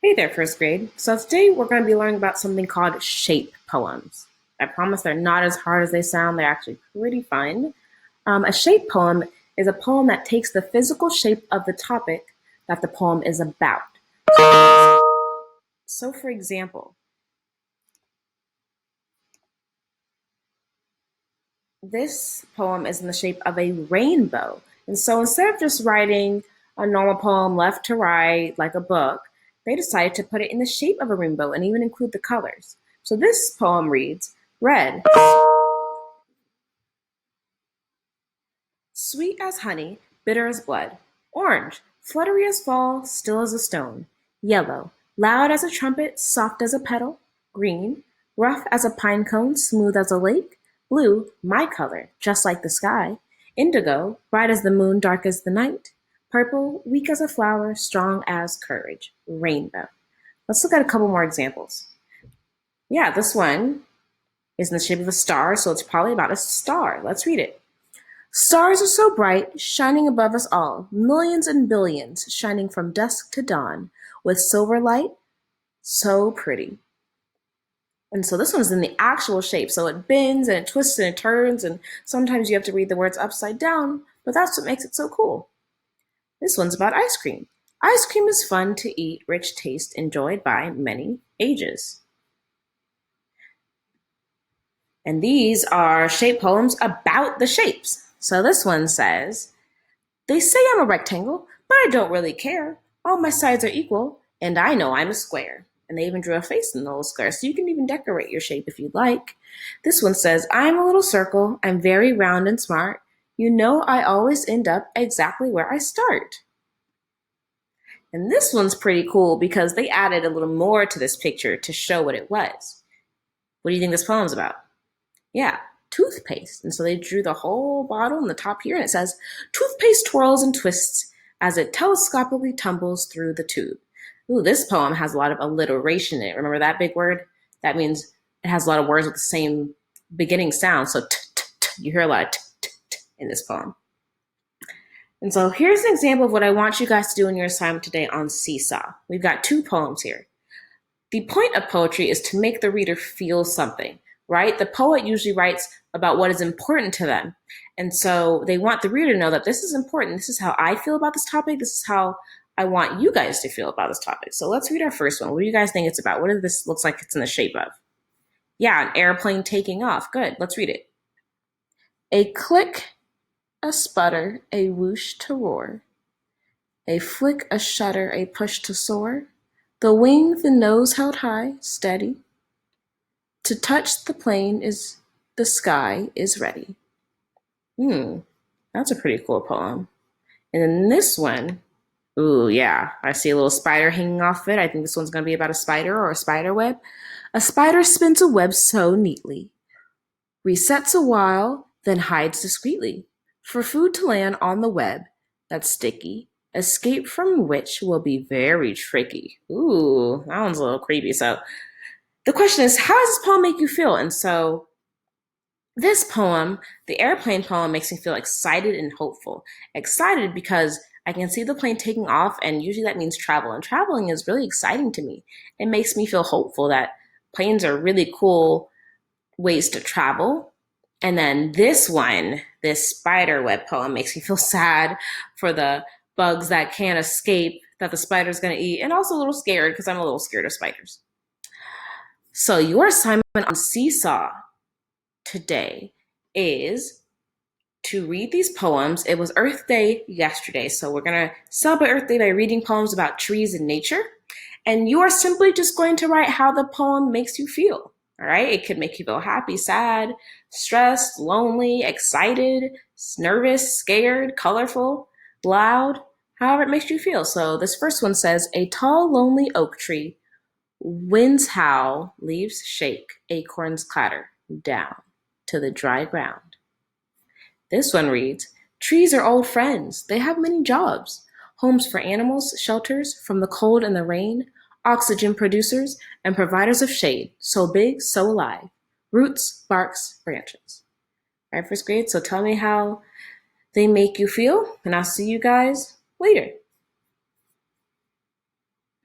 Hey there, first grade. So today we're going to be learning about something called shape poems. I promise they're not as hard as they sound. They're actually pretty fun. A shape poem is a poem that takes the physical shape of the topic that the poem is about. So, for example, this poem is in the shape of a rainbow. And so instead of just writing a normal poem left to right, like a book, they decided to put it in the shape of a rainbow and even include the colors. So this poem reads red, sweet as honey, bitter as blood. Orange, fluttery as fall, still as a stone. Yellow, loud as a trumpet, soft as a petal. Green, rough as a pine cone, smooth as a lake. Blue, my color, just like the sky. Indigo, bright as the moon, dark as the night. Purple, weak as a flower, strong as courage. Rainbow. Let's look at a couple more examples. Yeah, this one is in the shape of a star, so it's probably about a star. Let's read it. Stars are so bright, shining above us all, millions and billions, shining from dusk to dawn, with silver light, so pretty. And so this one's in the actual shape, so it bends and it twists and it turns, and sometimes you have to read the words upside down, but that's what makes it so cool. This one's about ice cream. Ice cream is fun to eat, rich taste enjoyed by many ages. And these are shape poems about the shapes. So this one says, they say I'm a rectangle, but I don't really care. All my sides are equal, and I know I'm a square. And they even drew a face in the little square, so you can even decorate your shape if you'd like. This one says, I'm a little circle, I'm very round and smart. You know I always end up exactly where I start. And this one's pretty cool because they added a little more to this picture to show what it was. What do you think this poem's about? Yeah, toothpaste. And so they drew the whole bottle in the top here, and it says, toothpaste twirls and twists as it telescopically tumbles through the tube. Ooh, this poem has a lot of alliteration in it. Remember that big word? That means it has a lot of words with the same beginning sound. So you hear a lot of in this poem. And so here's an example of what I want you guys to do in your assignment today on Seesaw. We've got two poems here. The point of poetry is to make the reader feel something, right? The poet usually writes about what is important to them. And so they want the reader to know that this is important. This is how I feel about this topic. This is how I want you guys to feel about this topic. So let's read our first one. What do you guys think it's about? What does this looks like it's in the shape of? Yeah, an airplane taking off. Good. Let's read it. A click, a sputter, a whoosh to roar. A flick, a shudder, a push to soar. The wing, the nose held high, steady. To touch the plane is the sky is ready. That's a pretty cool poem. And then this one, ooh, yeah, I see a little spider hanging off it. I think this one's going to be about a spider or a spider web. A spider spins a web so neatly, resets a while, then hides discreetly. For food to land on the web that's sticky, escape from which will be very tricky. Ooh, that one's a little creepy. So the question is, how does this poem make you feel? And so this poem, the airplane poem, makes me feel excited and hopeful. Excited because I can see the plane taking off, and usually that means travel. And traveling is really exciting to me. It makes me feel hopeful that planes are really cool ways to travel. And then this one, this spider web poem, makes me feel sad for the bugs that can't escape that the spider's going to eat, and also a little scared because I'm a little scared of spiders. So your assignment on Seesaw today is to read these poems. It was Earth Day yesterday, so we're going to celebrate Earth Day by reading poems about trees and nature. And you are simply just going to write how the poem makes you feel. All right? It could make you feel happy, sad, stressed, lonely, excited, nervous, scared, colorful, loud, however it makes you feel. So this first one says, a tall, lonely oak tree, winds howl, leaves shake, acorns clatter down to the dry ground. This one reads, trees are old friends. They have many jobs. Homes for animals, shelters from the cold and the rain, oxygen producers, and providers of shade. So big, so alive. Roots, barks, branches. All right, first grade, so tell me how they make you feel, and I'll see you guys later.